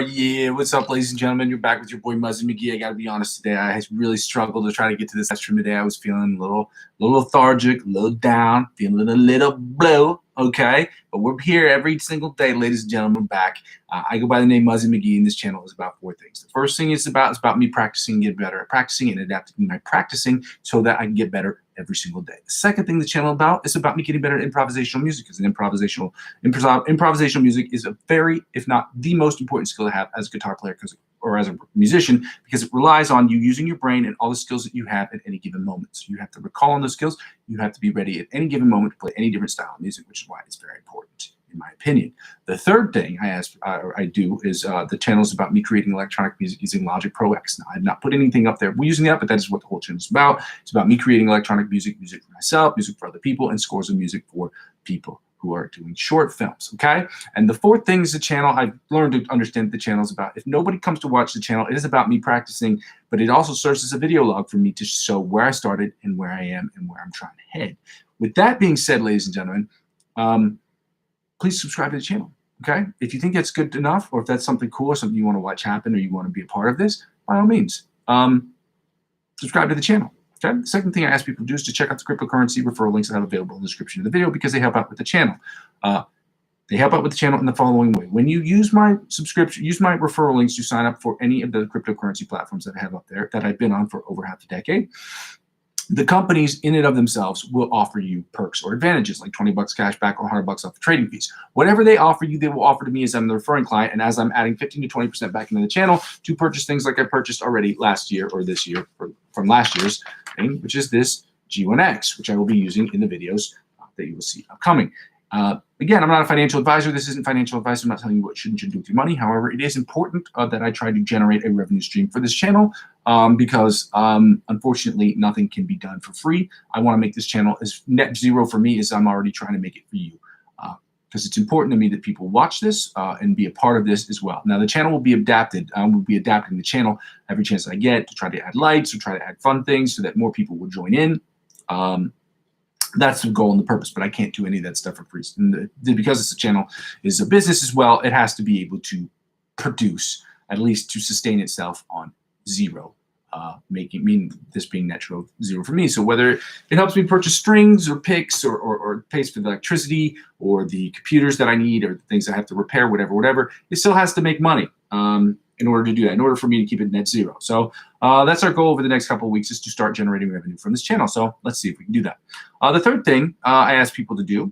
Yeah, what's up, ladies and gentlemen? You're back with your boy Muzzy McGee. I gotta be honest today. I really struggled to try to get to this stream today. I was feeling a little lethargic, a little down, feeling a little blue. Okay, but we're here every single day, ladies and gentlemen. Back. I go by the name Muzzy McGee, and this channel is about 4 things. The first thing is about me practicing, and get better at practicing, and adapting my practicing so that I can get better every single day. The second thing the channel is about me getting better at improvisational music, because improvisational music is a very, if not the most important skill to have as a guitar player or as a musician, because it relies on you using your brain and all the skills that you have at any given moment. So you have to recall on those skills. You have to be ready at any given moment to play any different style of music, which is why it's very important, in my opinion. The third thing I do is the channel is about me creating electronic music using Logic Pro X. Now, I've not put anything up there. We're using that, but that is what the whole channel is about. It's about me creating electronic music for myself, music for other people, and scores of music for people who are doing short films, okay? And the fourth thing is the channel. I've learned to understand the channel is about. If nobody comes to watch the channel, it is about me practicing, but it also serves as a video log for me to show where I started and where I am and where I'm trying to head. With that being said, ladies and gentlemen, please subscribe to the channel, okay? If you think that's good enough, or if that's something cool or something you want to watch happen, or you want to be a part of this, by all means, subscribe to the channel. Okay? The second thing I ask people to do is to check out the cryptocurrency referral links that I have available in the description of the video, because they help out with the channel. They help out with the channel in the following way. When you use my referral links to sign up for any of the cryptocurrency platforms that I have up there, that I've been on for over half a decade, the companies in and of themselves will offer you perks or advantages, like 20 bucks cash back or 100 bucks off the trading fees. Whatever they offer you, they will offer to me as I'm the referring client, and as I'm adding 15 to 20% back into the channel to purchase things like I purchased already last year or this year, or from last year's thing, which is this G1X, which I will be using in the videos that you will see upcoming. Again, I'm not a financial advisor. This isn't financial advice. I'm not telling you what you should do with your money. However, it is important that I try to generate a revenue stream for this channel, because unfortunately, nothing can be done for free. I want to make this channel as net zero for me as I'm already trying to make it for you, because it's important to me that people watch this and be a part of this as well. Now, the channel will be adapted. We'll be adapting the channel every chance I get to try to add lights or try to add fun things so that more people will join in. That's the goal and the purpose, but I can't do any of that stuff for free. And because it's a channel is a business as well, it has to be able to produce, at least to sustain itself on zero, this being natural zero for me. So whether it helps me purchase strings or picks or pays for the electricity or the computers that I need or the things I have to repair, whatever, it still has to make money in order to do that, in order for me to keep it net zero. So that's our goal over the next couple of weeks, is to start generating revenue from this channel. So let's see if we can do that. The third thing I ask people to do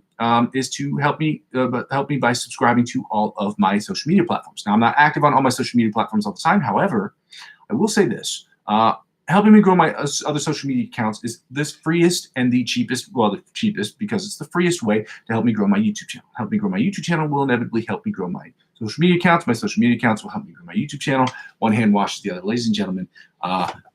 is to help me by subscribing to all of my social media platforms. Now, I'm not active on all my social media platforms all the time. However, I will say this. Helping me grow my other social media accounts is the freest and the cheapest, well, the cheapest because it's the freest way to help me grow my YouTube channel. Help me grow my YouTube channel will inevitably help me grow my social media accounts. My social media accounts will help me grow my YouTube channel. One hand washes the other. Ladies and gentlemen,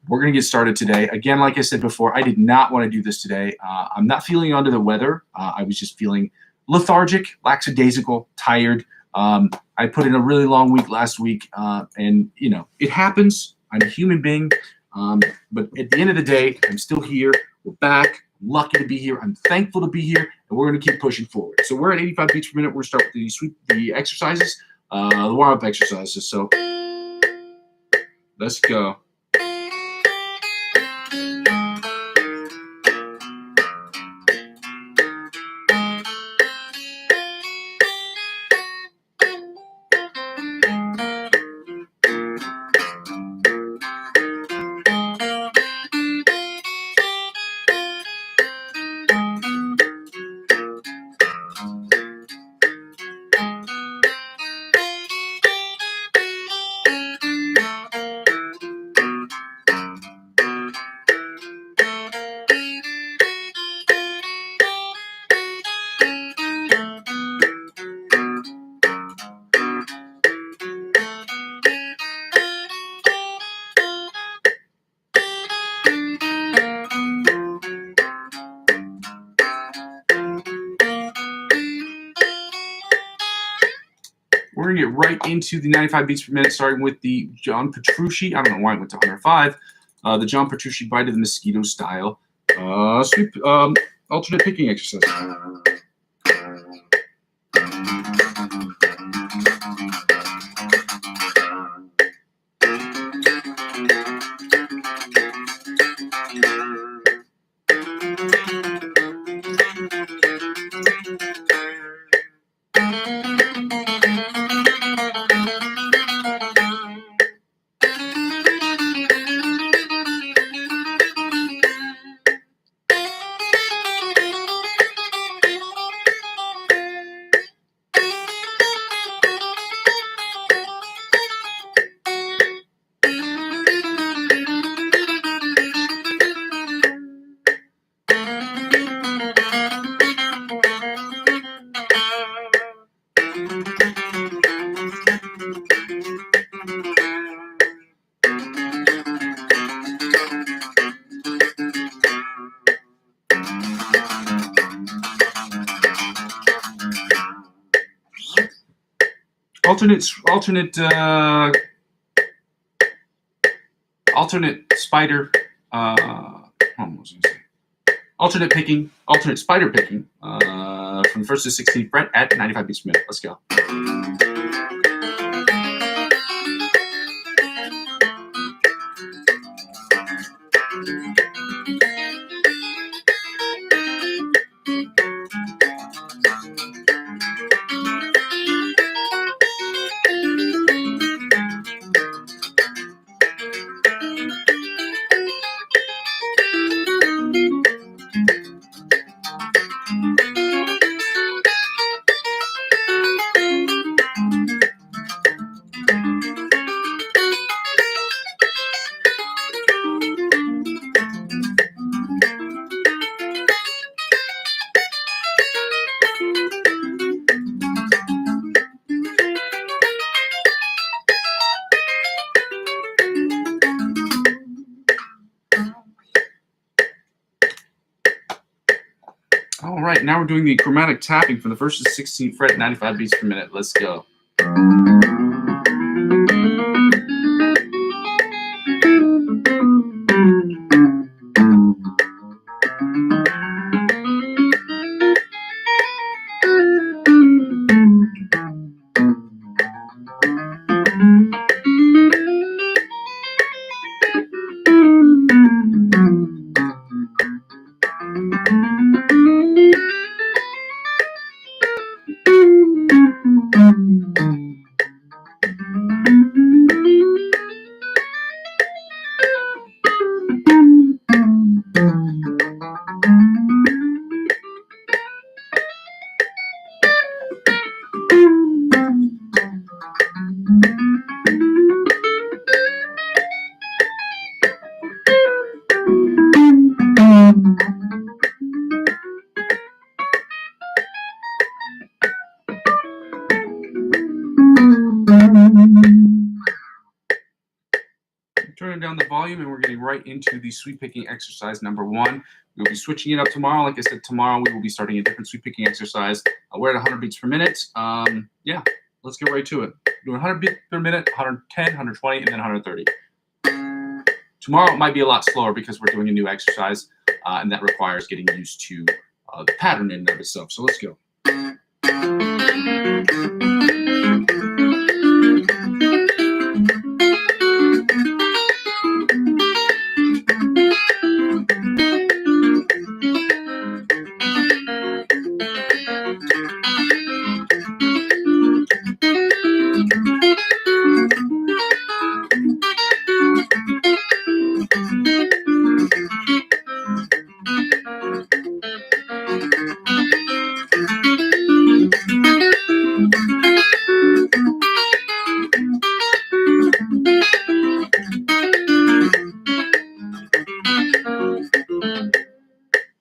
we're going to get started today. Again, like I said before, I did not want to do this today. I'm not feeling under the weather. I was just feeling lethargic, lackadaisical, tired. I put in a really long week last week, and, you know, it happens. I'm a human being. But at the end of the day, I'm still here. We're back. I'm lucky to be here. I'm thankful to be here, and we're going to keep pushing forward. So we're at 85 beats per minute. We're going to start with the exercises, the warm-up exercises. So let's go. We're going to get right into the 95 beats per minute, starting with the John Petrucci. I don't know why I went to 105. The John Petrucci Bite of the Mosquito style sweep alternate picking exercise. alternate spider. Alternate picking, alternate spider picking from the 1st to 16th fret at 95 beats per minute. Let's go. All right, now we're doing the chromatic tapping from the 1st to 16th fret, 95 beats per minute. Let's go. Turning down the volume, and we're getting right into the sweep picking exercise number 1. We'll be switching it up tomorrow. Like I said, tomorrow we will be starting a different sweep picking exercise. We're at 100 beats per minute. Yeah, let's get right to it. Doing 100 beats per minute, 110, 120, and then 130. Tomorrow it might be a lot slower because we're doing a new exercise, and that requires getting used to the pattern in and of itself. So let's go.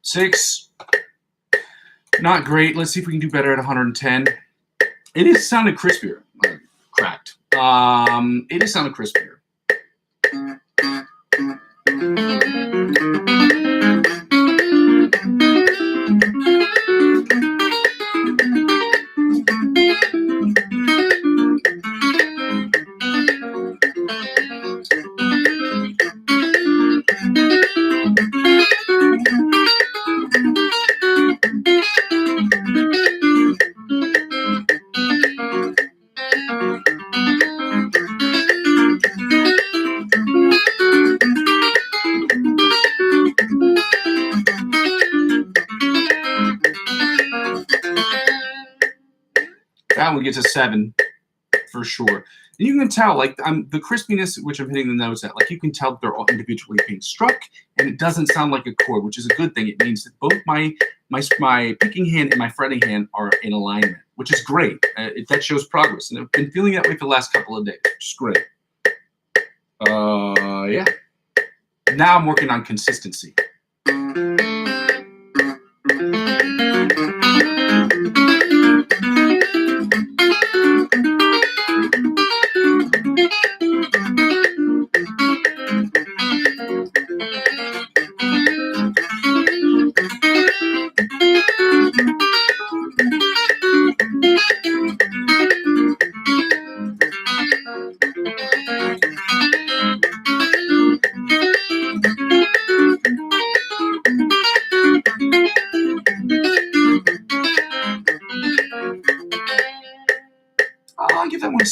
Six, not great. Let's see if we can do better at 110. It is sounded crispier. Cracked. It is sounded crispier. That one gets a 7 for sure. And you can tell, like, the crispiness which I'm hitting the notes at, like, you can tell that they're all individually being struck, and it doesn't sound like a chord, which is a good thing. It means that both my picking hand and my fretting hand are in alignment, which is great. That shows progress, and I've been feeling that way for the last couple of days, which is great. Yeah. Now I'm working on consistency.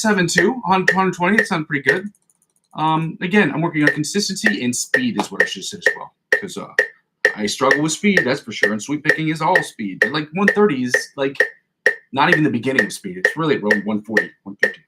107.2, 120. That sounds pretty good. Again, I'm working on consistency and speed is what I should have said as well. Because I struggle with speed, that's for sure. And sweep picking is all speed. But like 130 is like not even the beginning of speed. It's really around 140, 150.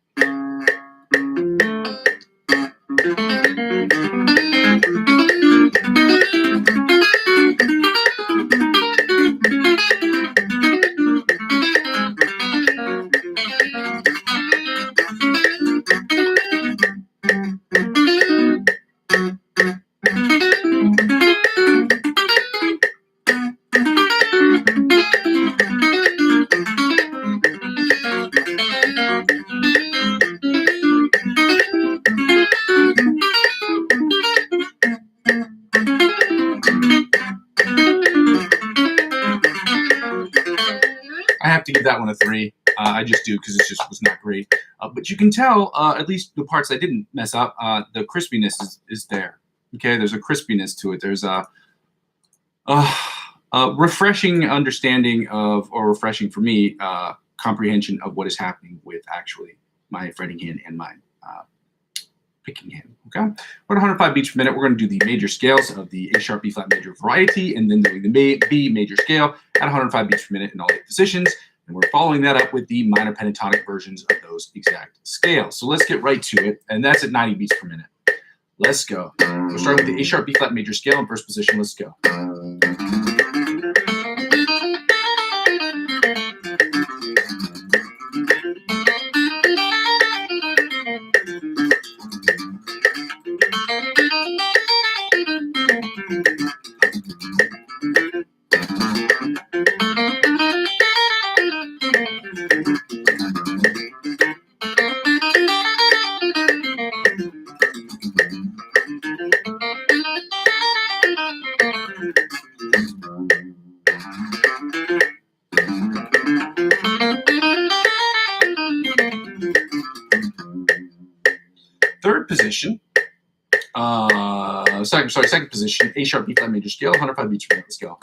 I have to give that one a 3. I just do because it just was not great. But you can tell, at least the parts I didn't mess up, the crispiness is there. Okay, there's a crispiness to it. There's a refreshing understanding of, or refreshing for me, comprehension of what is happening with actually my fretting hand and my picking hand. Okay, we're at 105 beats per minute. We're going to do the major scales of the A sharp, B flat major variety, and then doing the B major scale at 105 beats per minute in all 8 positions. And we're following that up with the minor pentatonic versions of those exact scales. So let's get right to it, and that's at 90 beats per minute. Let's go. We're starting with the A sharp, B flat major scale in first position. Let's go. Third position, second position, A sharp, B flat major scale, 105 beats per minute. Let's go.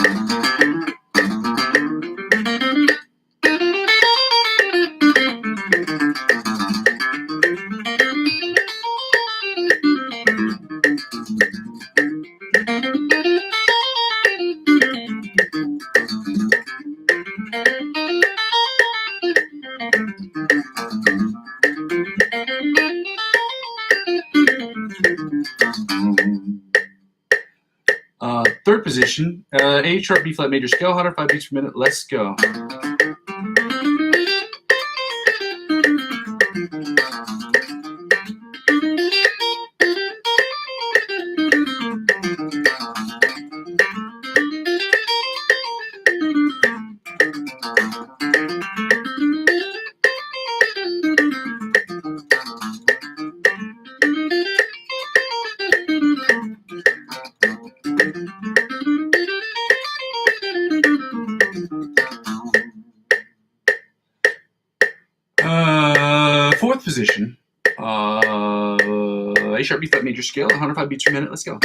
Third position, A sharp, B flat major scale, 105 beats per minute. Let's go. Fourth position, A sharp, B flat major scale, 105 beats per minute. Let's go.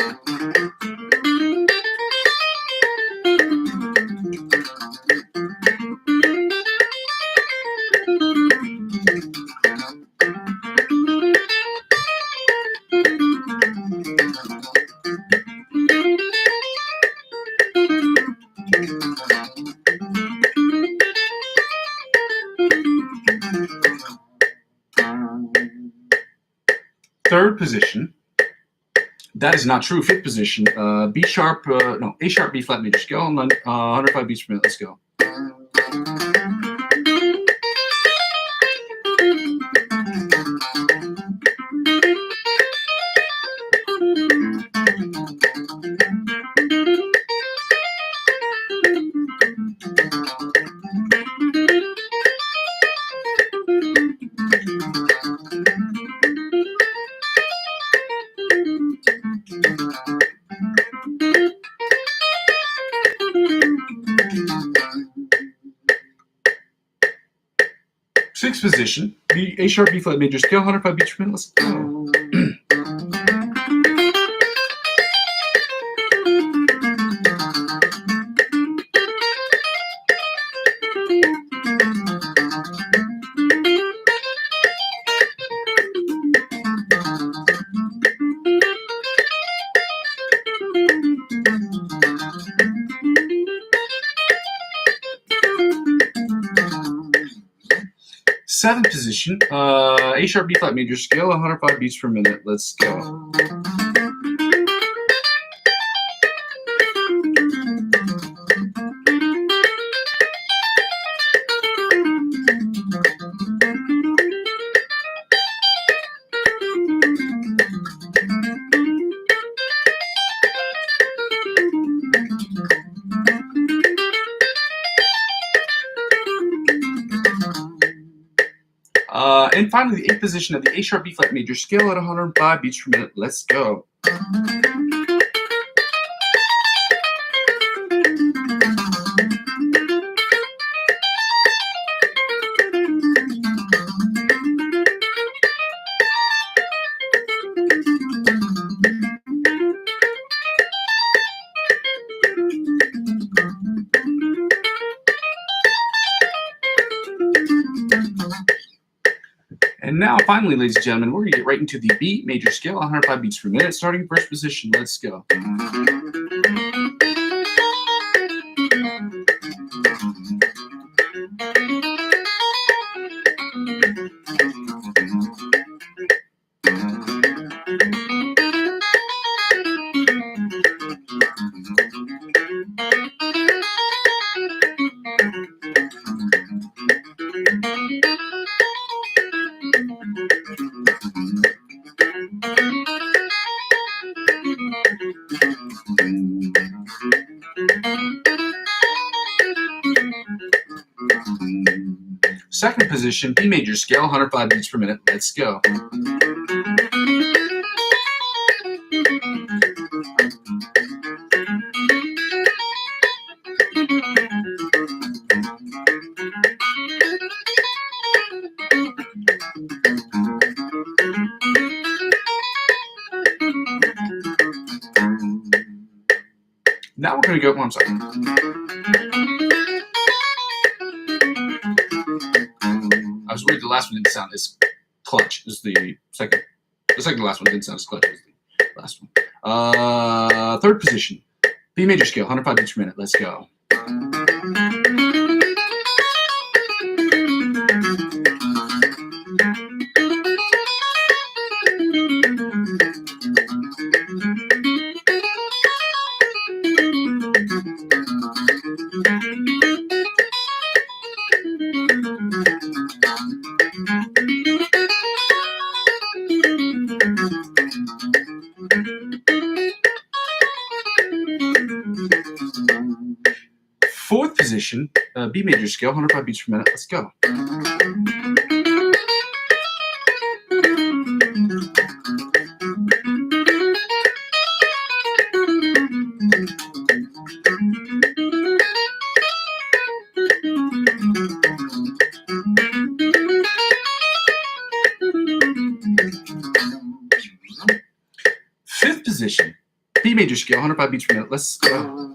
Third position, that is not true. Fifth position, A sharp, B flat major scale, 105 beats per minute. Let's go. Sixth position, the A sharp, B flat major scale, 105 beats per minute. Let's go. Seventh position, A sharp B flat major scale, 105 beats per minute. Let's go. And finally, the eighth position of the A sharp B flat major scale at 105 beats per minute. Let's go. And now, finally, ladies and gentlemen, we're going to get right into the B major scale, 105 beats per minute, starting first position. Let's go. Second position, B major scale, 105 beats per minute. Let's go. Now we're going to go, I'm sorry. I was worried the last one didn't sound as clutch as the second. The second to last one didn't sound as clutch as the last one. Third position, B major scale, 105 beats per minute. Let's go. Fourth position, B major scale, 105 beats per minute. Let's go. Fifth position, B major scale, 105 beats per minute. Let's go.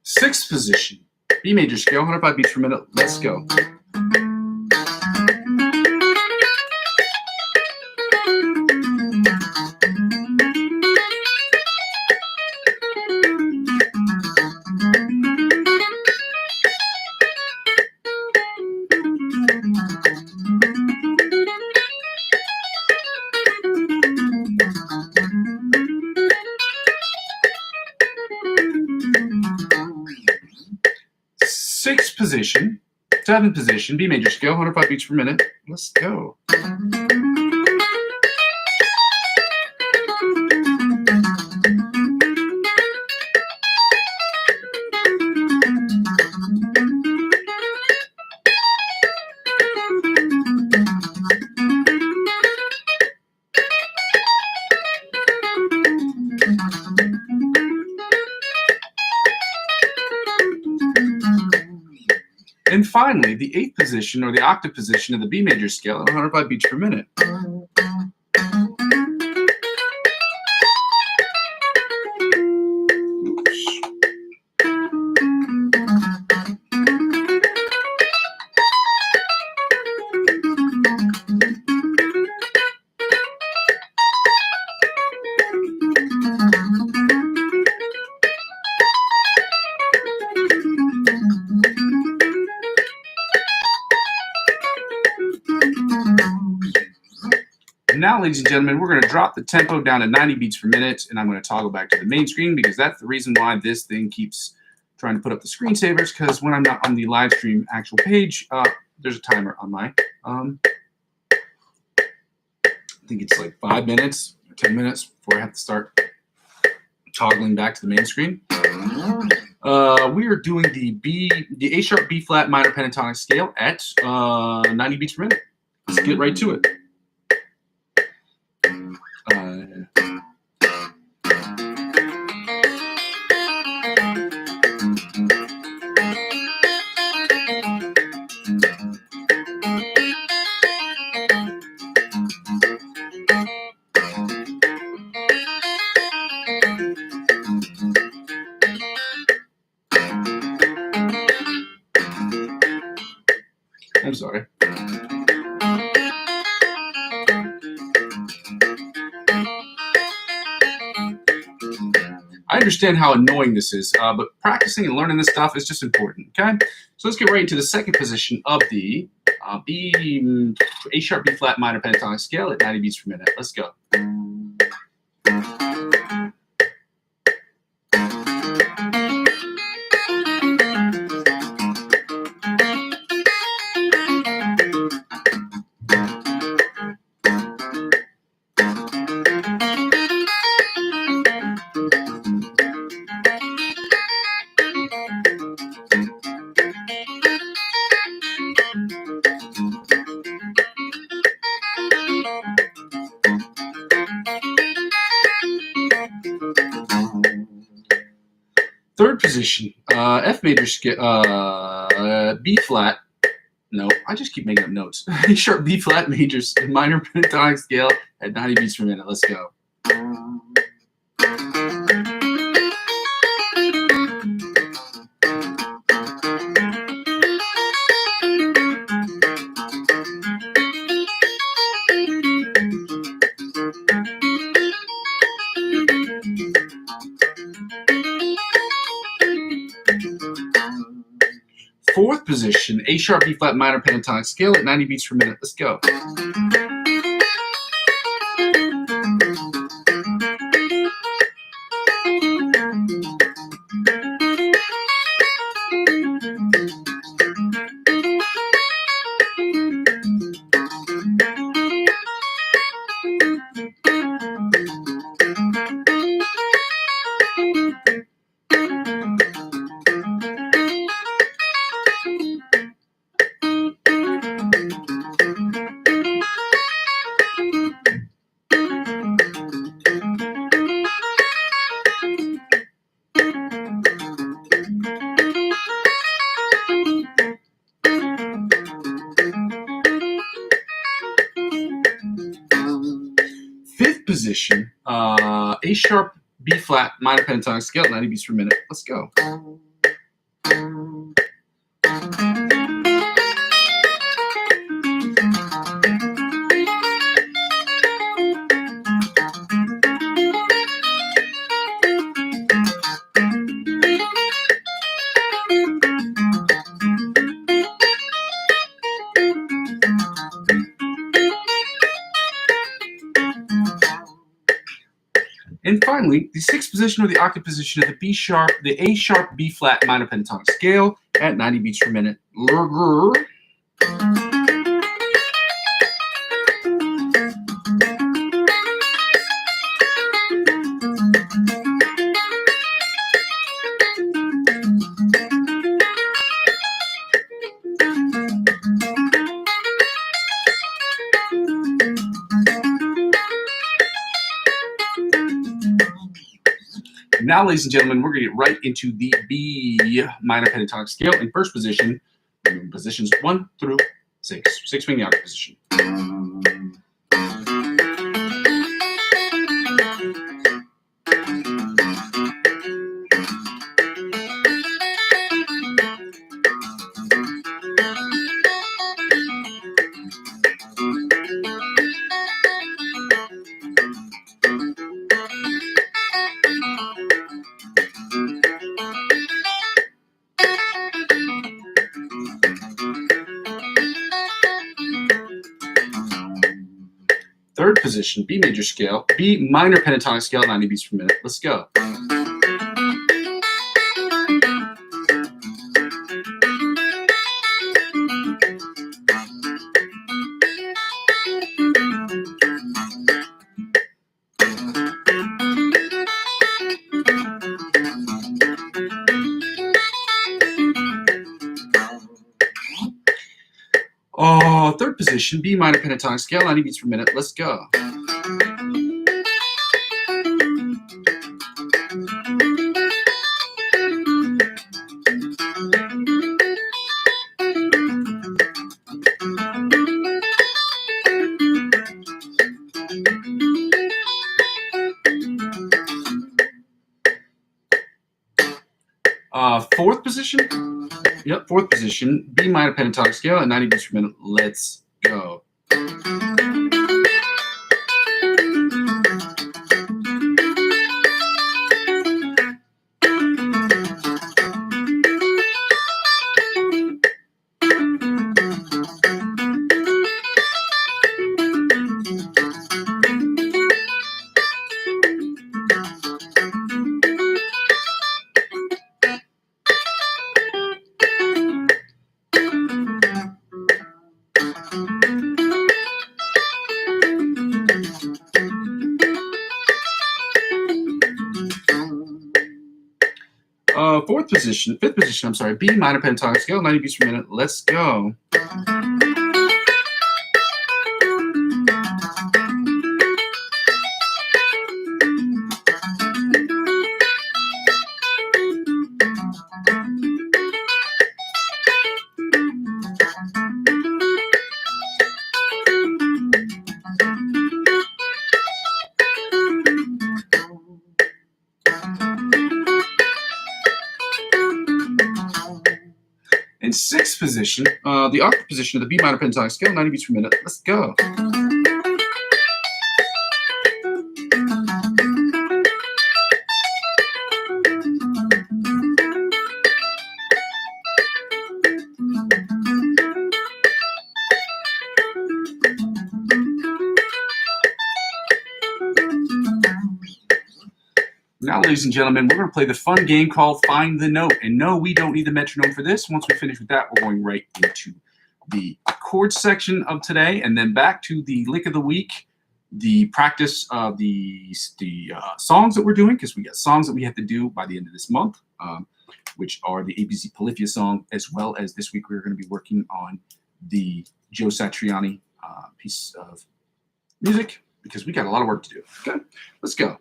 Sixth position, B major scale, 105 beats per minute. Let's go. Sixth position, seventh position, B major scale, 105 beats per minute. Let's go. And finally, the eighth position, or the octave position of the B major scale at 105 beats per minute. now, ladies and gentlemen, we're going to drop the tempo down to 90 beats per minute, and I'm going to toggle back to the main screen because that's the reason why this thing keeps trying to put up the screensavers, because when I'm not on the live stream actual page, there's a timer on my, I think it's like 5 minutes or 10 minutes before I have to start toggling back to the main screen. We are doing the A sharp B flat minor pentatonic scale at 90 beats per minute. Let's get right to it. I'm sorry. I understand how annoying this is, but practicing and learning this stuff is just important, okay? So let's get right into the second position of the A sharp B flat minor pentatonic scale at 90 beats per minute. Let's go. Third position, F major scale, B flat. No, I just keep making up notes. A sharp B flat major minor pentatonic scale at 90 beats per minute. Let's go. Fourth position, A sharp B flat minor pentatonic scale at 90 beats per minute. Let's go. Fifth position, A sharp B flat minor pentatonic scale at 90 beats per minute. Let's go. And finally, the sixth position or the octave position of the A sharp B flat minor pentatonic scale at 90 beats per minute. Now, ladies and gentlemen, we're going to get right into the B minor pentatonic scale in first position, positions 1 through 6. 6 being the octave position. position, B major scale, B minor pentatonic scale, 90 beats per minute. Let's go. Third position, B minor pentatonic scale, 90 beats per minute. Let's go. Fourth position. Yep, fourth position, B minor pentatonic scale at 90 beats per minute. Let's go. Fifth position, I'm sorry, B minor pentatonic scale, 90 beats per minute. Let's go. In sixth position, the octave position of the B minor pentatonic scale, 90 beats per minute. Let's go. Now, ladies and gentlemen, we're going to play the fun game called Find the Note. And no, we don't need the metronome for this. Once we finish with that, we're going right into the chords section of today, and then back to the lick of the week, the practice of the songs that we're doing, because we got songs that we have to do by the end of this month, which are the ABC Polyphia song, as well as this week we're going to be working on the Joe Satriani piece of music, because we got a lot of work to do. Okay, let's go.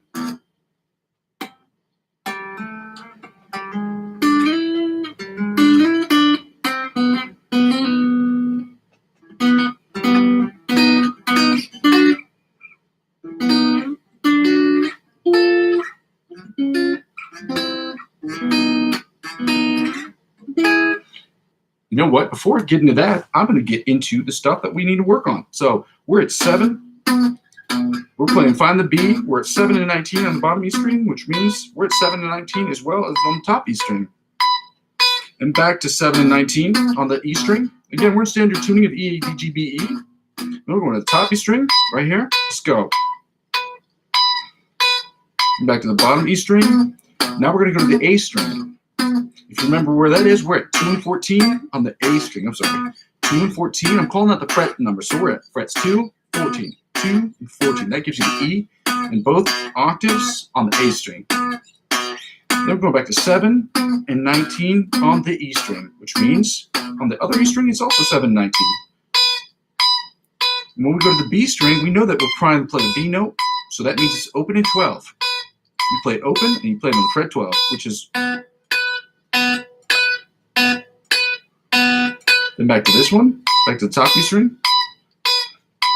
You know what? Before getting to that, I'm going to get into the stuff that we need to work on. So we're at 7. We're playing Find the B. We're at 7 and 19 on the bottom E string, which means we're at 7 and 19 as well as on the top E string. And back to 7 and 19 on the E string. Again, we're in standard tuning of E, D, G, B, E. And we're going to the top E string right here. Let's go. And back to the bottom E string. Now we're going to go to the A string. If you remember where that is, we're at 2 and 14 on the A string. I'm sorry, 2 and 14. I'm calling that the fret number. So we're at frets 2, 14, 2, and 14. That gives you the E in both octaves on the A string. Then we're going back to 7 and 19 on the E string, which means on the other E string, it's also 7 and 19. And when we go to the B string, we know that we're trying to play a B note, so that means it's open in 12. You play it open, and you play it on the fret 12, which is... Then back to this one, back to the top B string,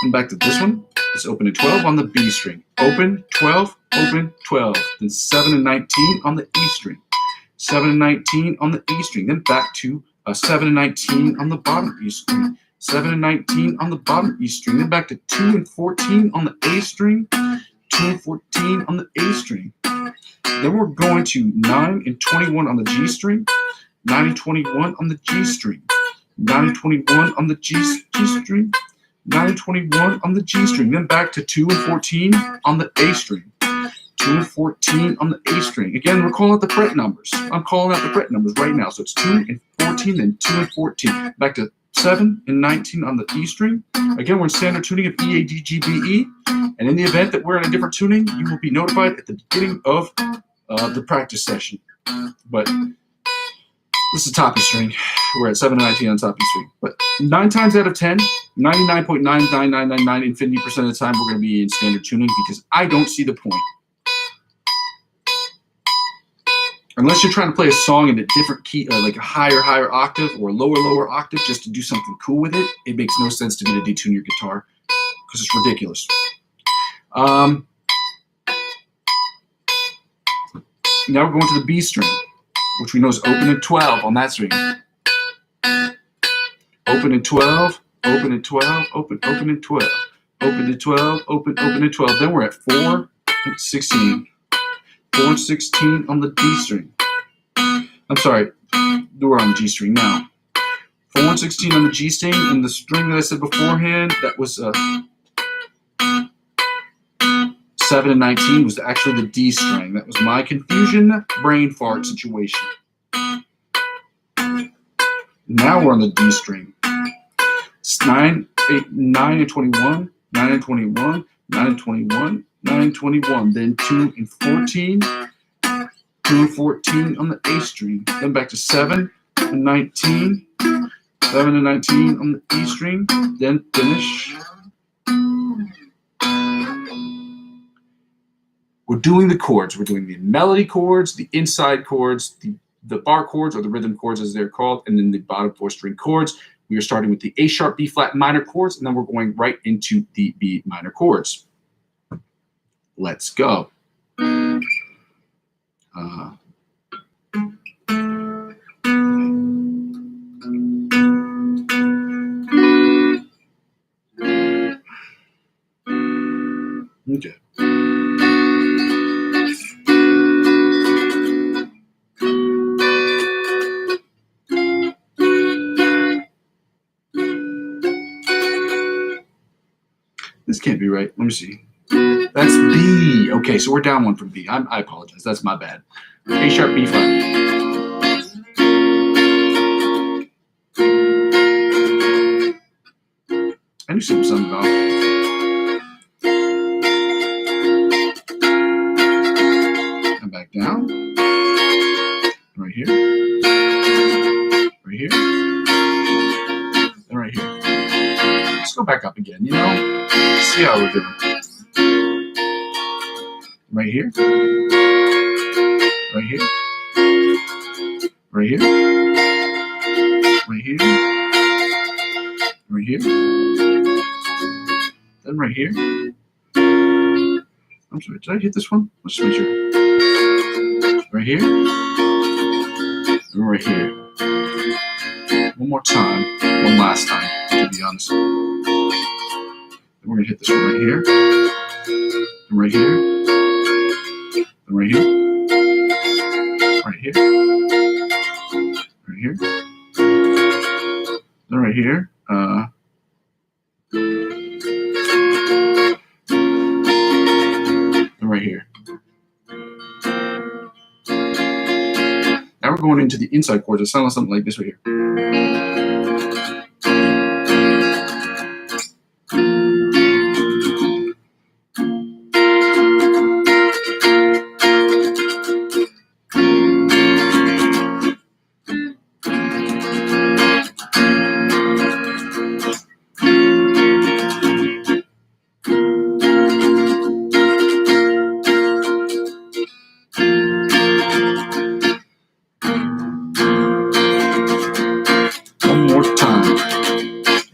and back to this one. It's open in 12 on the B string. Open, 12, open, 12. Then 7 and 19 on the E string. 7 and 19 on the E string. Then back to 7 and 19 on the bottom E string. 7 and 19 on the bottom E string. Then back to 2 and 14 on the A string. 2 and 14 on the A string. Then we're going to 9 and 21 on the G string. 9 and 21 on the G string. 9 and 21 on the G string, 9 and 21 on the G string. Then back to 2 and 14 on the A string. 2 and 14 on the A string. Again, we're calling out the fret numbers. I'm calling out the fret numbers right now. So it's 2 and 14, then 2 and 14. Back to 7 and 19 on the E string. Again, we're in standard tuning of E, A, D, G, B, E. And in the event that we're in a different tuning, you will be notified at the beginning of the practice session. But this is top E string. We're at 7 and 19 on top E string. But 9 times out of 10, 99.99999 infinity% of the time, we're going to be in standard tuning because I don't see the point. Unless you're trying to play a song in a different key, like a higher octave or a lower octave just to do something cool with it, it makes no sense to me to detune your guitar because it's ridiculous. Now we're going to the B string, which we know is open at 12 on that string. Open at 12, open at 12, open at 12, open at 12, open at 12. Then we're at 4 and 16. 4 and 16 on the D string. I'm sorry, we're on the G string now. 4 and 16 on the G string, and the string that I said beforehand, that was 7 and 19 was actually the D string. That was my confusion, brain fart situation. Now we're on the D string. It's 9 and 21, 9 and 21, 9 and 21, 9 and 21, then 2 and 14, 2 and 14 on the A string, then back to 7 and 19, 7 and 19 on the E string, then finish. We're doing the chords. We're doing the melody chords, the inside chords, the bar chords, or the rhythm chords as they're called, and then the bottom 4 string chords. We are starting with the A sharp, B flat minor chords, and then we're going right into the B minor chords. Let's go. Okay. This can't be right. Let me see. That's B. Okay, so we're down one from B. I apologize. That's my bad. A sharp, B flat. I knew something off. And back down. Right here. Right here. And right here. Let's go back up again, you know? See how we're doing. Right here. Right here. Right here. Right here. Right here. Then right here. I'm sorry, did I hit this one? Let's make sure. Right here. And right here. One more time. One last time, to be honest. Then we're going to hit this one right here. And right here. And right here. Right here. Right here. Then right here. And right here. Now we're going into the inside chords. It sounds like something like this right here.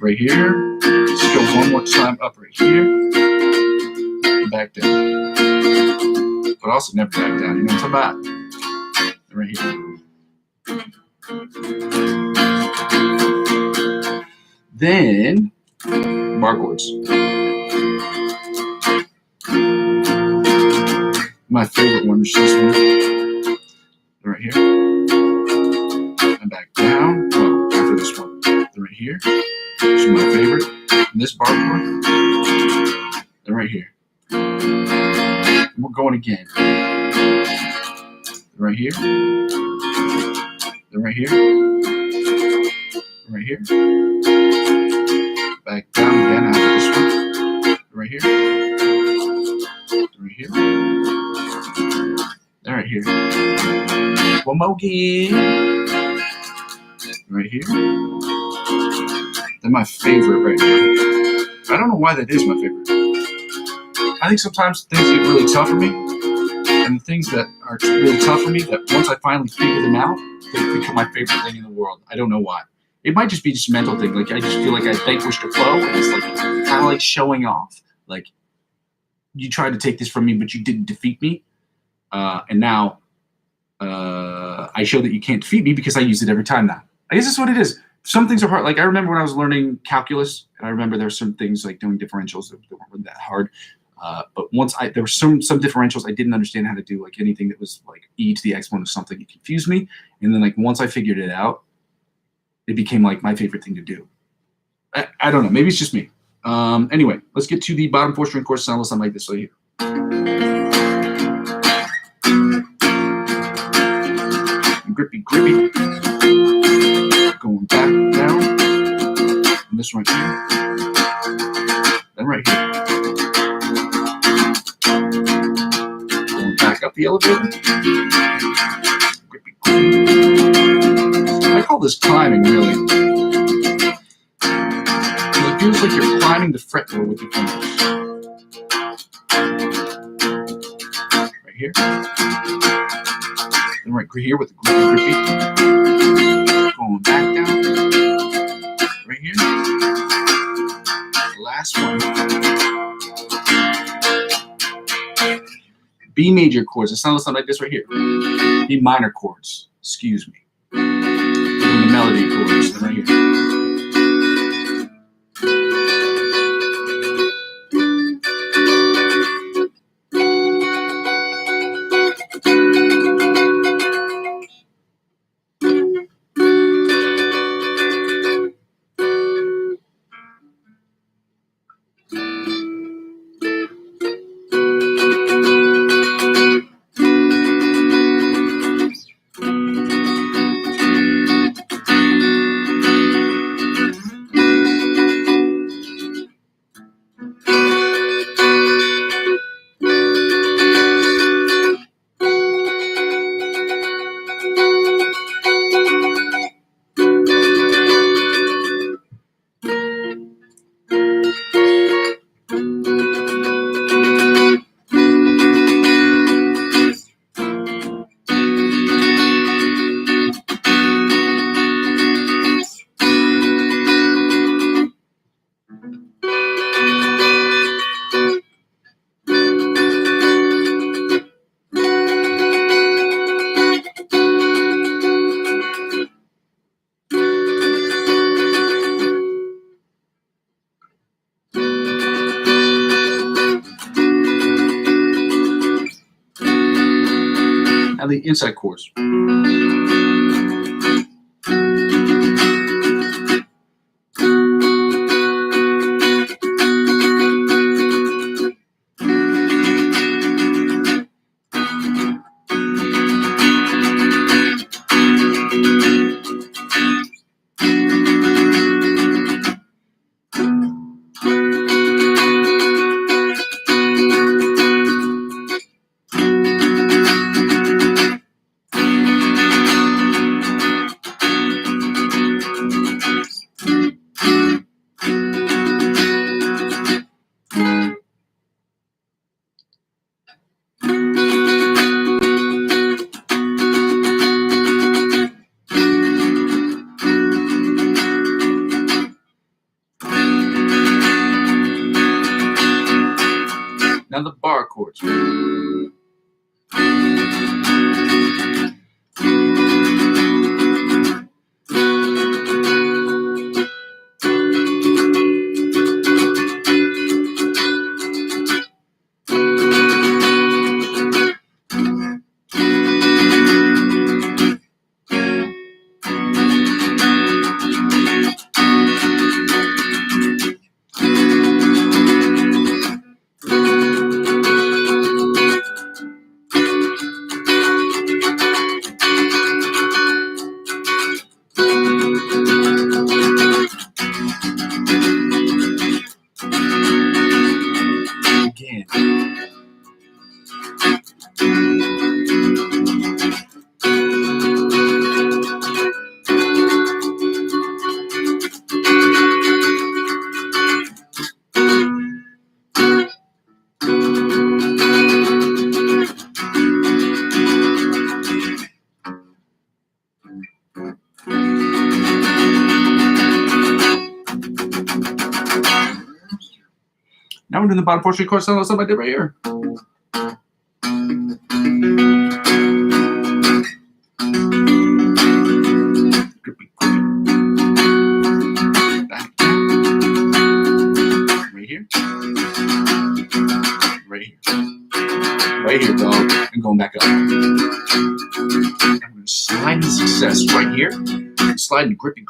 Right here. Let's go one more time up right here. And back down. But also never back down. You know what I'm talking about? Right here. Then bar chords. My favorite one is this one. Right here. And back down. Oh, after this one. Right here. This is my favorite. And this bar chord, then right here. And we're going again. Then right here. Then right here. Right here. Back down again after this one. Right here. Right here. Then right here. One more again. Right here. Then my favorite right here. I don't know why that is my favorite. I think sometimes things get really tough for me, and the things that are really tough for me, that once I finally figure them out, they become my favorite thing in the world. I don't know why. It might just be just a mental thing. Like I just feel like I vanquished a foe, and it's like kind of like showing off. Like you tried to take this from me, but you didn't defeat me, and now I show that you can't defeat me because I use it every time now. I guess that's what it is. Some things are hard. Like I remember when I was learning calculus, and I remember there were some things like doing differentials that weren't really that hard. But once there were some differentials I didn't understand how to do, like anything that was like e to the exponent of something. It confused me, and then like once I figured it out, it became like my favorite thing to do. I don't know. Maybe it's just me. Anyway, let's get to the bottom 4-string chord sound. Something like this right here. Grippy, grippy. Going back down. And this right here. Then right here. Going back up the elevator. Grippy, grippy. I call this climbing, really. It feels like you're climbing the fretboard with your fingers. Right here. Then right here with the grippy, grippy. Going back down. Right here. Last one. B major chords. It sounds like this right here. B minor chords. Excuse me. The melody chords. Right here. Now the inside chords. Now the bar chords. Now we're doing the bottom portion of the chord, something I did right here. Right here. Right here. Right here, dog. And going back up. I'm going to slide the success right here. Slide and grippy.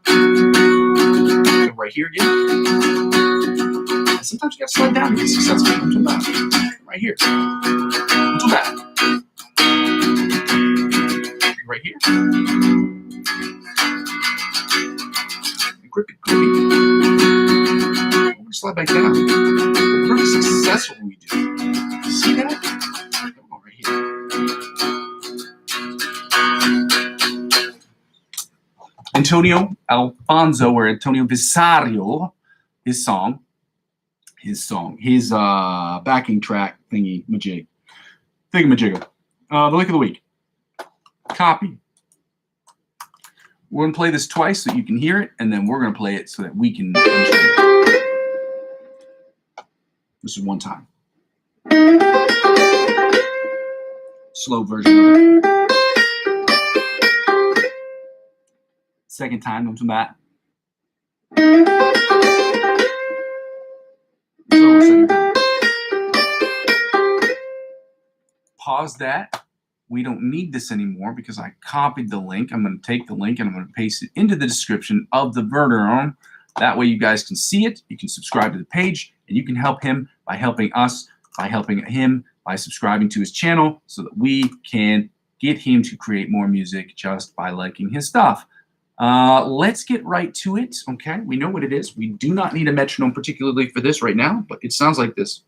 And right here again. And sometimes you got to slide down to get successful. Until that. Right here. Until that. Right here. And grippy. We're going to slide back down. We're pretty successful when we do. See that? Come on, right here. Antonio Alfonso or Antonio Visario, his backing track thingy-majig. Thingamajiggle. The lick of the week. Copy. We're going to play this twice so you can hear it, and then we're going to play it so that we can understand it. This is one time. Slow version of it. Second time, onto that. So, second time. Pause that. We don't need this anymore because I copied the link. I'm going to take the link and I'm going to paste it into the description of the video. That way you guys can see it. You can subscribe to the page, and you can help him by helping us, by helping him, by subscribing to his channel so that we can get him to create more music just by liking his stuff. Let's get right to it, okay? We know what it is. We do not need a metronome particularly for this right now, but it sounds like this.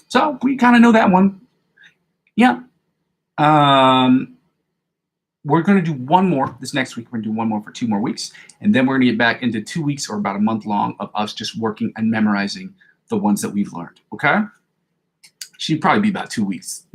So we kind of know that one. Yeah. We're going to do one more this next week. We're going to do one more for 2 more weeks. And then we're going to get back into 2 weeks or about a month long of us just working and memorizing the ones that we've learned. Okay? Should probably be about 2 weeks.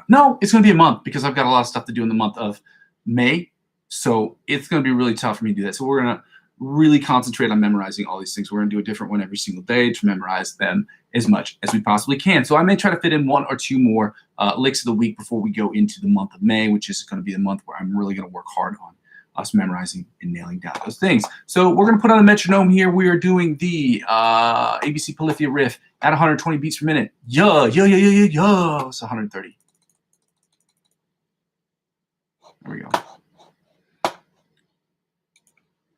No, it's going to be a month because I've got a lot of stuff to do in the month of May. So it's going to be really tough for me to do that. So we're going to really concentrate on memorizing all these things. We're going to do a different one every single day to memorize them as much as we possibly can. So I may try to fit in 1 or 2 more licks of the week before we go into the month of May, which is going to be the month where I'm really going to work hard on us memorizing and nailing down those things. So we're going to put on a metronome here. We are doing the ABC Polyphia riff at 120 beats per minute. Yeah. It's 130. There we go.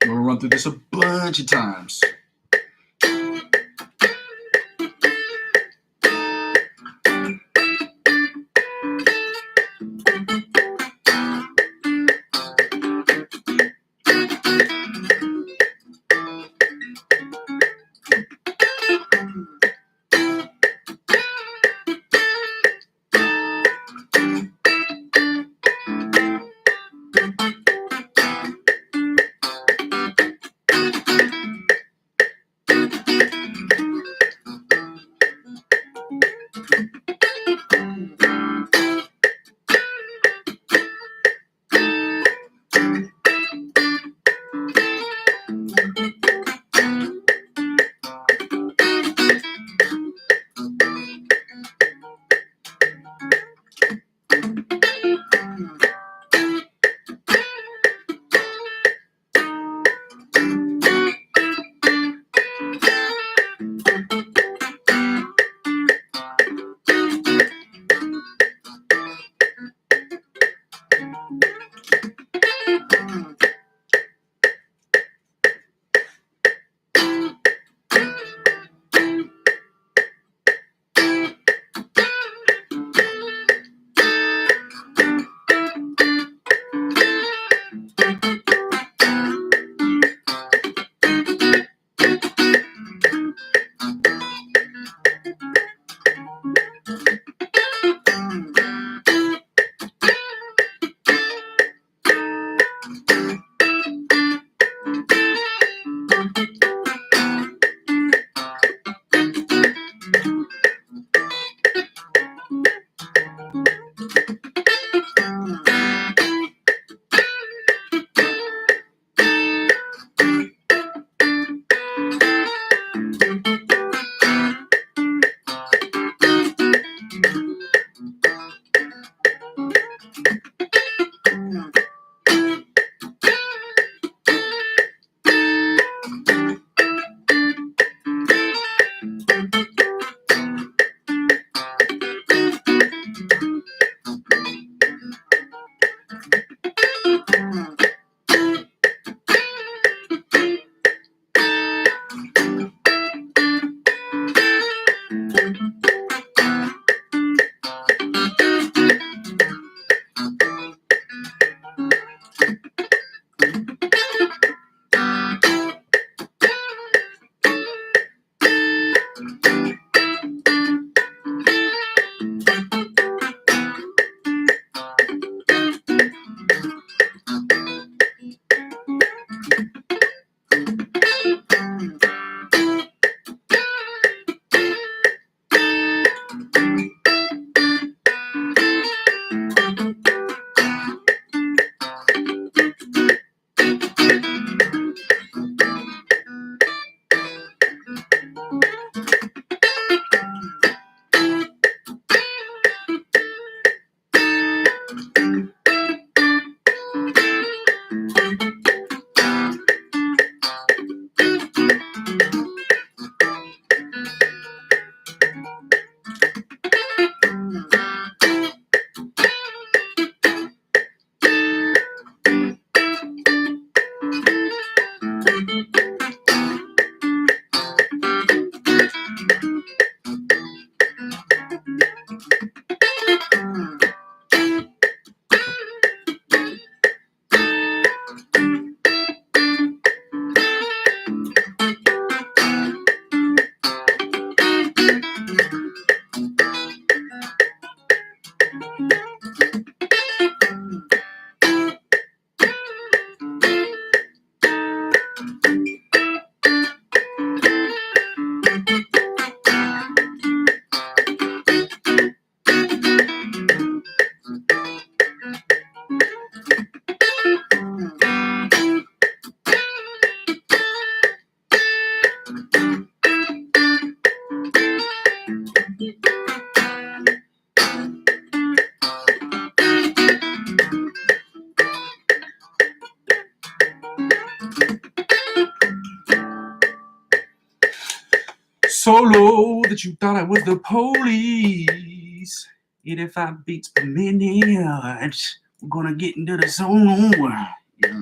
We're going to run through this a bunch of times. so low that you thought I was the police. 85 beats per minute. We're gonna get into the zone. Yeah.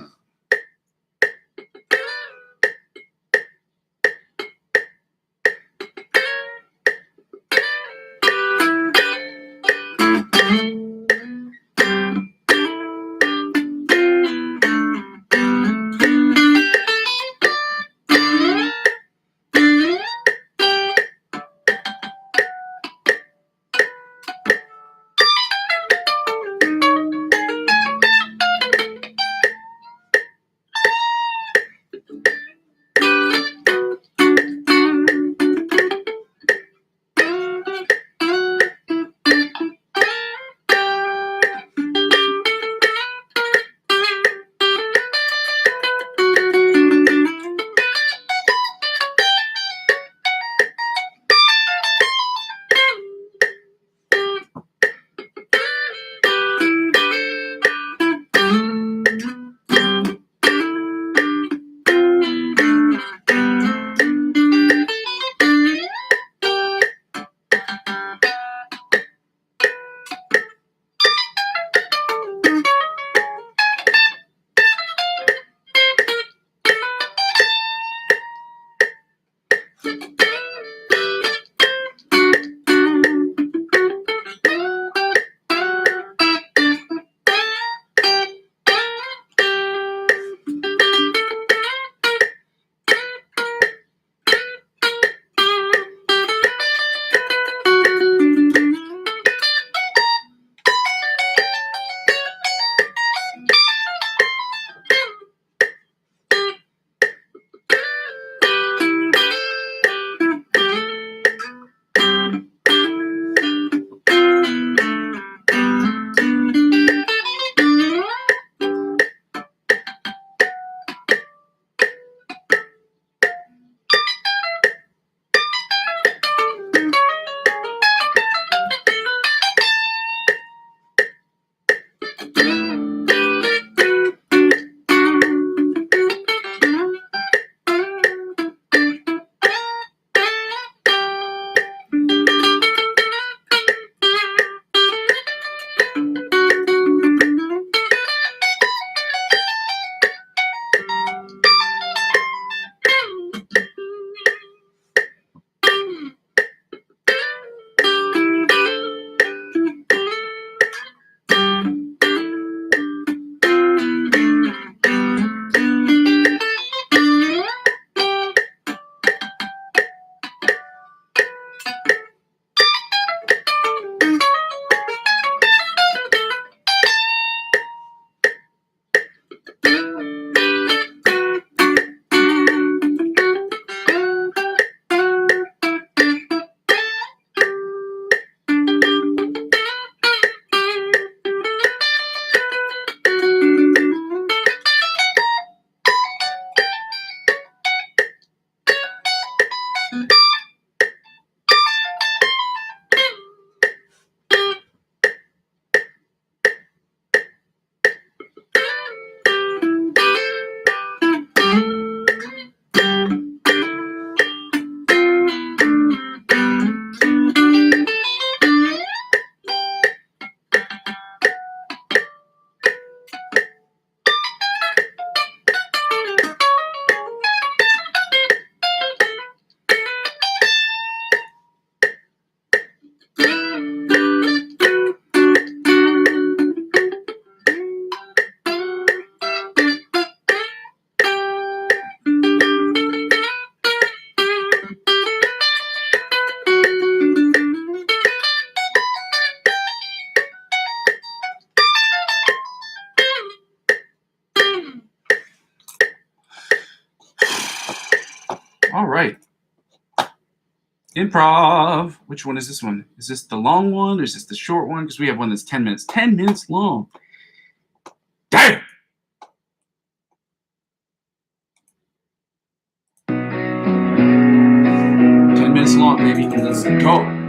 All right. Improv. Which one is this one? Is this the long one or is this the short one? Because we have one that's 10 minutes. 10 minutes long. Damn! 10 minutes long, baby. Let's go.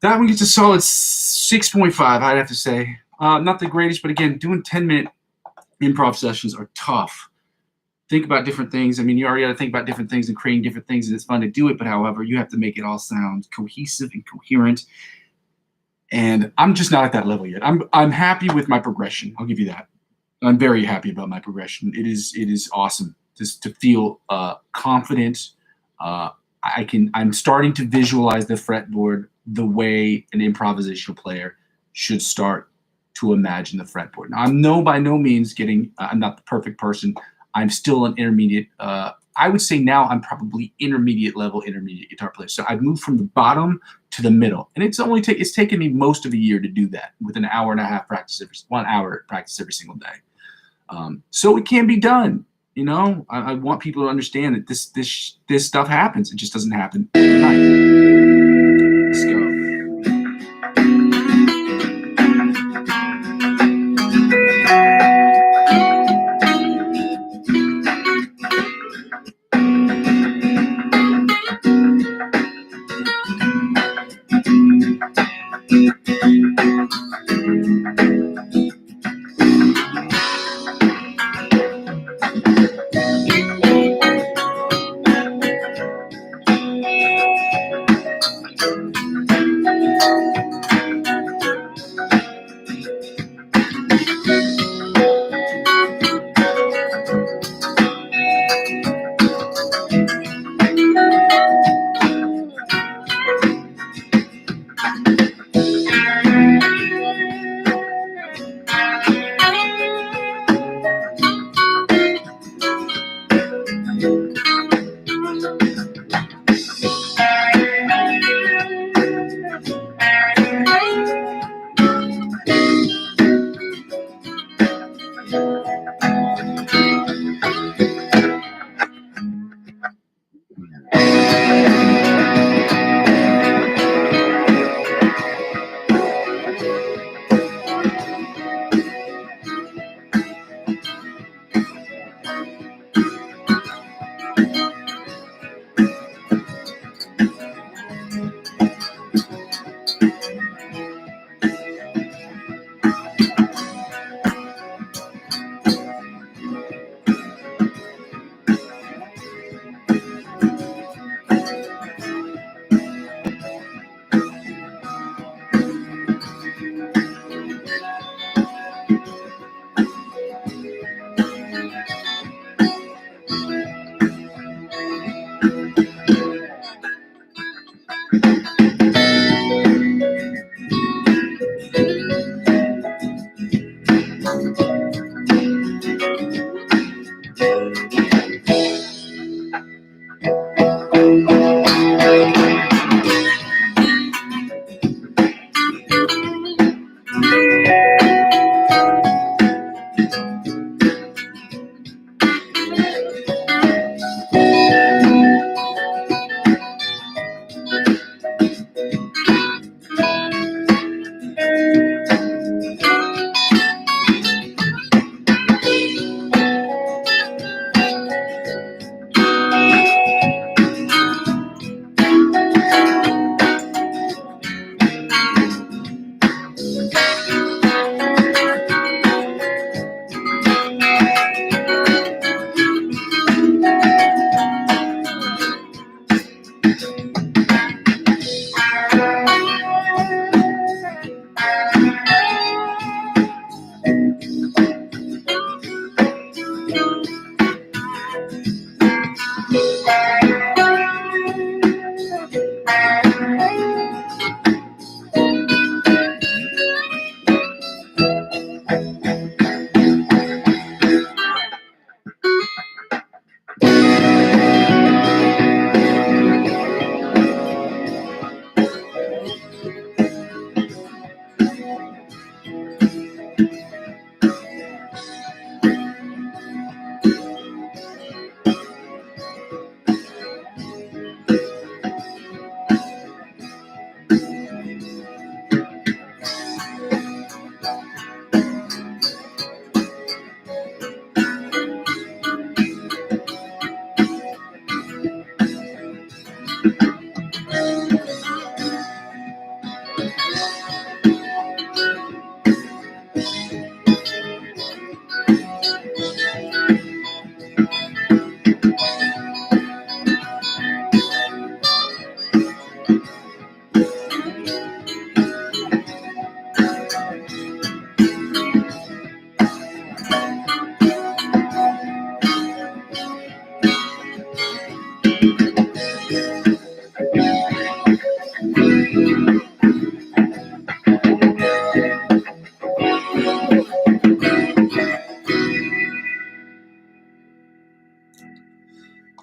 That one gets a solid 6.5, I'd have to say. Not the greatest, but again, doing 10-minute improv sessions are tough. Think about different things. I mean, you already got to think about different things and creating different things, and it's fun to do it. But however, you have to make it all sound cohesive and coherent. And I'm just not at that level yet. I'm happy with my progression. I'll give you that. I'm very happy about my progression. It is awesome just to feel confident. I'm starting to visualize the fretboard the way an improvisational player should start to imagine the fretboard. Now, I'm by no means I'm not the perfect person. I'm still an intermediate. I would say now I'm probably intermediate guitar player. So I've moved from the bottom to the middle, and it's taken me most of a year to do that with an hour and a half practice, 1 hour practice every single day. So it can be done. You know, I want people to understand that this stuff happens. It just doesn't happen overnight. Let's go.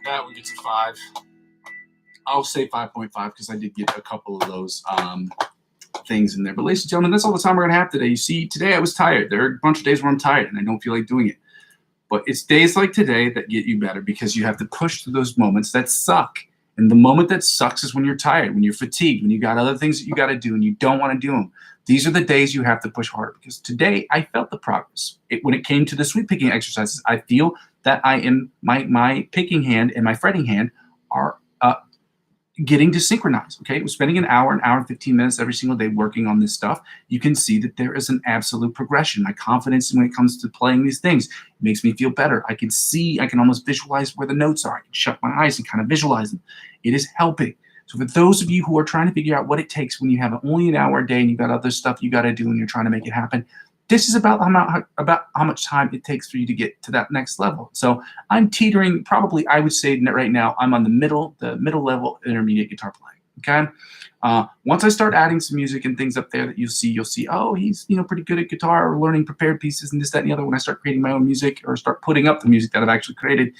That one gets a 5. I'll say 5.5 because I did get a couple of those things in there. But ladies and gentlemen, that's all the time we're going to have today. You see, today I was tired. There are a bunch of days where I'm tired and I don't feel like doing it. But it's days like today that get you better because you have to push through those moments that suck. And the moment that sucks is when you're tired, when you're fatigued, when you got other things that you got to do and you don't want to do them. These are the days you have to push harder because today I felt the progress. When it came to the sweep picking exercises, I feel that I am my picking hand and my fretting hand are getting to synchronize. Okay, we're spending an hour and 15 minutes every single day working on this stuff. You can see that there is an absolute progression. My confidence when it comes to playing these things makes me feel better. I can see, I can almost visualize where the notes are. I can shut my eyes and kind of visualize them. It is helping. So for those of you who are trying to figure out what it takes when you have only an hour a day and you've got other stuff you got to do and you're trying to make it happen, this is about how much time it takes for you to get to that next level. So I'm teetering, probably I would say that right now I'm on the middle level intermediate guitar playing. Okay. Once I start adding some music and things up there that you'll see, oh, he's pretty good at guitar or learning prepared pieces and this, that, and the other. When I start creating my own music or start putting up the music that I've actually created,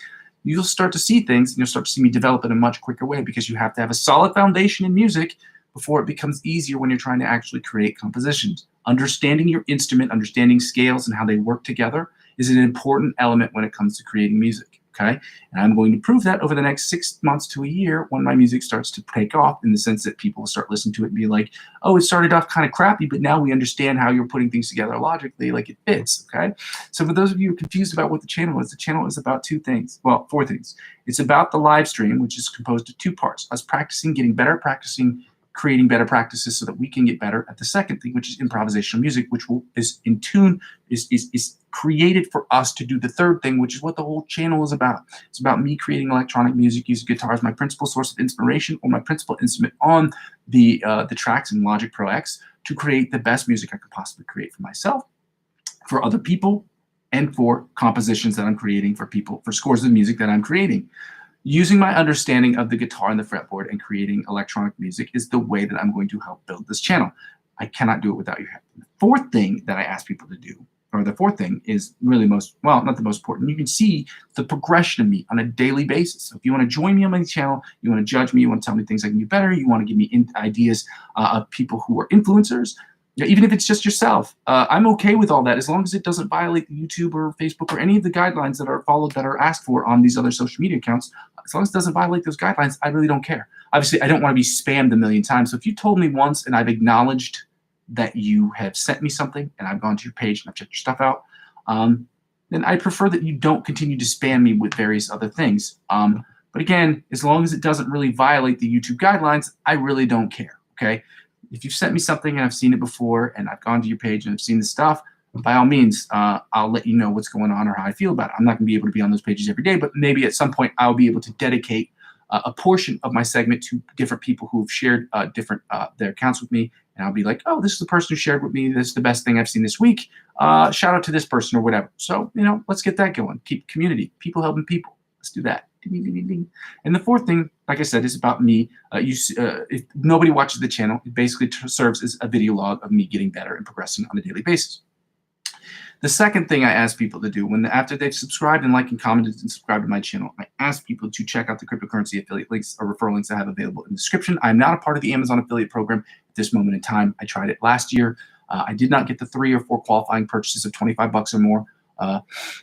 you'll start to see things and you'll start to see me develop in a much quicker way because you have to have a solid foundation in music before it becomes easier when you're trying to actually create compositions. Understanding your instrument, understanding scales and how they work together is an important element when it comes to creating music, okay? And I'm going to prove that over the next 6 months to a year when my music starts to take off in the sense that people will start listening to it and be like, oh, it started off kind of crappy, but now we understand how you're putting things together logically, like it fits, okay? So for those of you who are confused about what the channel is about 2 things, well, 4 things. It's about the live stream, which is composed of 2 parts, us practicing, getting better, practicing, creating better practices so that we can get better at the second thing, which is improvisational music, which is in tune, is created for us to do the third thing, which is what the whole channel is about. It's about me creating electronic music using guitar as my principal source of inspiration or my principal instrument on the tracks in Logic Pro X to create the best music I could possibly create for myself, for other people, and for compositions that I'm creating for people, for scores of music that I'm creating. Using my understanding of the guitar and the fretboard and creating electronic music is the way that I'm going to help build this channel. I cannot do it without your help. The 4th thing that I ask people to do, or the 4th thing is really not the most important. You can see the progression of me on a daily basis. So if you want to join me on my channel, you want to judge me, you want to tell me things I can do better, you want to give me ideas of people who are influencers, even if it's just yourself, I'm okay with all that as long as it doesn't violate the YouTube or Facebook or any of the guidelines that are followed that are asked for on these other social media accounts. As long as it doesn't violate those guidelines, I really don't care. Obviously, I don't want to be spammed a million times. So if you told me once and I've acknowledged that you have sent me something and I've gone to your page and I've checked your stuff out, then I prefer that you don't continue to spam me with various other things. But again, as long as it doesn't really violate the YouTube guidelines, I really don't care, okay? If you've sent me something and I've seen it before and I've gone to your page and I've seen the stuff, by all means, I'll let you know what's going on or how I feel about it. I'm not going to be able to be on those pages every day, but maybe at some point I'll be able to dedicate a portion of my segment to different people who've shared their accounts with me. And I'll be like, oh, this is the person who shared with me. This is the best thing I've seen this week. Shout out to this person or whatever. So, let's get that going. Keep community, people helping people. Let's do that. And the 4th thing, like I said, is about me. If nobody watches the channel, it basically serves as a video log of me getting better and progressing on a daily basis. The second thing I ask people to do after they've subscribed and liked and commented and subscribed to my channel, I ask people to check out the cryptocurrency affiliate links or referral links I have available in the description. I'm not a part of the Amazon affiliate program at this moment in time. I tried it last year. I did not get the 3 or 4 qualifying purchases of $25 or more.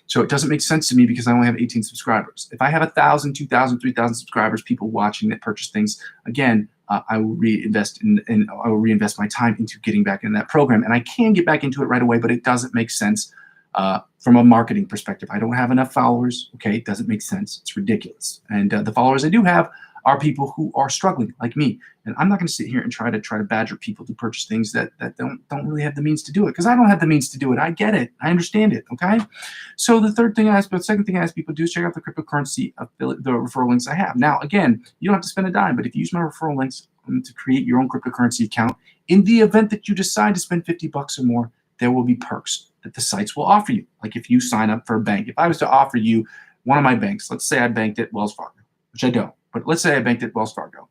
So it doesn't make sense to me because I only have 18 subscribers. If I have 1,000, 2,000, 3,000 subscribers, people watching that purchase things, again, I will reinvest my time into getting back in that program. And I can get back into it right away, but it doesn't make sense from a marketing perspective. I don't have enough followers. Okay, it doesn't make sense. It's ridiculous. And the followers I do have are people who are struggling like me. And I'm not going to sit here and try to badger people to purchase things that don't really have the means to do it, because I don't have the means to do it. I get it. I understand it. Okay. So the second thing I ask people to do is check out the cryptocurrency affiliate, the referral links I have. Now, again, you don't have to spend a dime, but if you use my referral links to create your own cryptocurrency account, in the event that you decide to spend $50 or more, there will be perks that the sites will offer you. Like if you sign up for a bank, if I was to offer you one of my banks, let's say I banked at Wells Fargo, which I don't, but let's say I banked at Wells Fargo,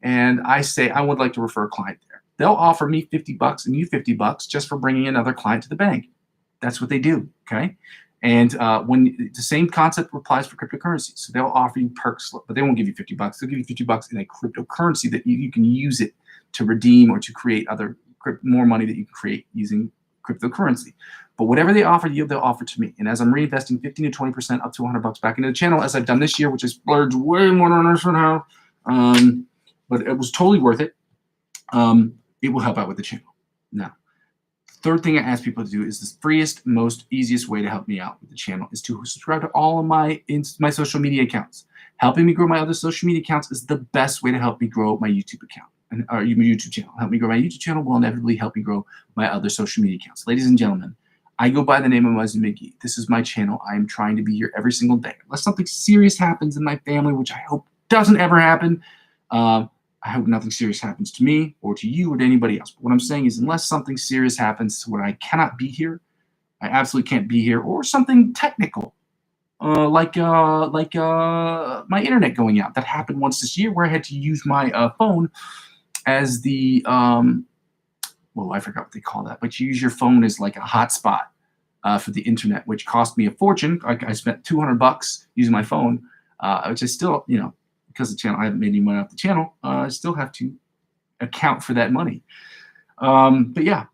and I say I would like to refer a client there. They'll offer me $50 and you $50 just for bringing another client to the bank. That's what they do, okay? And when the same concept applies for cryptocurrency, so they'll offer you perks, but they won't give you $50. They'll give you $50 in a cryptocurrency that you can use it to redeem or to create more money that you can create using cryptocurrency. But whatever they offer you, they'll offer to me. And as I'm reinvesting 15 to 20% up to $100 back into the channel, as I've done this year, which is splurged way more than this for now, but it was totally worth it. It will help out with the channel. Now, third thing I ask people to do is the freest, most easiest way to help me out with the channel is to subscribe to all of my social media accounts. Helping me grow my other social media accounts is the best way to help me grow my YouTube account and or my YouTube channel. Help me grow my YouTube channel will inevitably help me grow my other social media accounts. Ladies and gentlemen, I go by the name of Muzzy McGee. This is my channel. I am trying to be here every single day. Unless something serious happens in my family, which I hope doesn't ever happen, I hope nothing serious happens to me or to you or to anybody else. But what I'm saying is unless something serious happens to where I cannot be here, I absolutely can't be here, or something technical, like my internet going out. That happened once this year where I had to use my phone as the, well, I forgot what they call that, but you use your phone as like a hotspot for the internet, which cost me a fortune. I spent $200 using my phone, which I still, because the channel, I haven't made any money off the channel, I still have to account for that money. But yeah,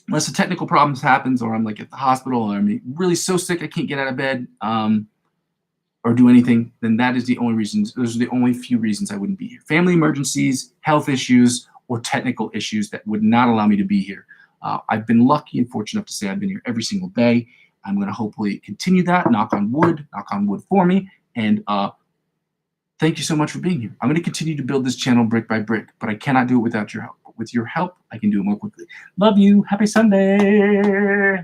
unless the technical problems happens or I'm like at the hospital or I'm really so sick I can't get out of bed or do anything, then that is the only reasons. Those are the only few reasons I wouldn't be here. Family emergencies, health issues, or technical issues that would not allow me to be here. I've been lucky and fortunate enough to say I've been here every single day. I'm going to hopefully continue that, knock on wood for me. And thank you so much for being here. I'm going to continue to build this channel brick by brick, but I cannot do it without your help. But with your help, I can do it more quickly. Love you. Happy Sunday.